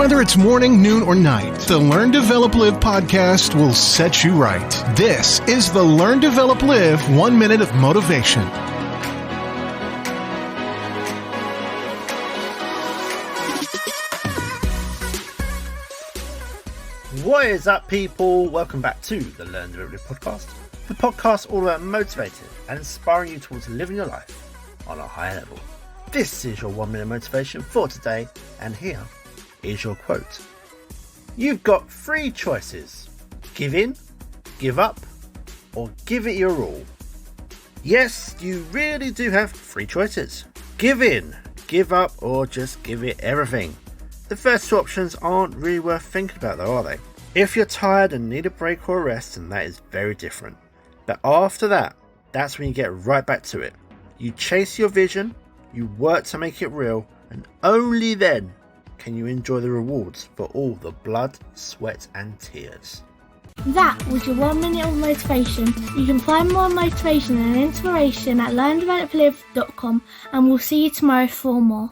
Whether it's morning, noon, or night, the Learn, Develop, Live podcast will set you right. This is the Learn, Develop, Live 1 Minute of Motivation. What is up, people? Welcome back to the Learn, Develop, Live podcast. The podcast all about motivating and inspiring you towards living your life on a higher level. This is your 1 minute motivation for today, and here is your quote. You've got three choices: give in, give up, or give it your all. Yes, you really do have three choices: give in, give up, or just give it everything. The first two options aren't really worth thinking about though, are they? If you're tired and need a break or a rest, then that is very different. But after that, that's when you get right back to it. You chase your vision, you work to make it real, and only then can you enjoy the rewards for all the blood, sweat and tears. That was your 1 minute of motivation. You can find more motivation and inspiration at learndeveloplive.com, and we'll see you tomorrow for more.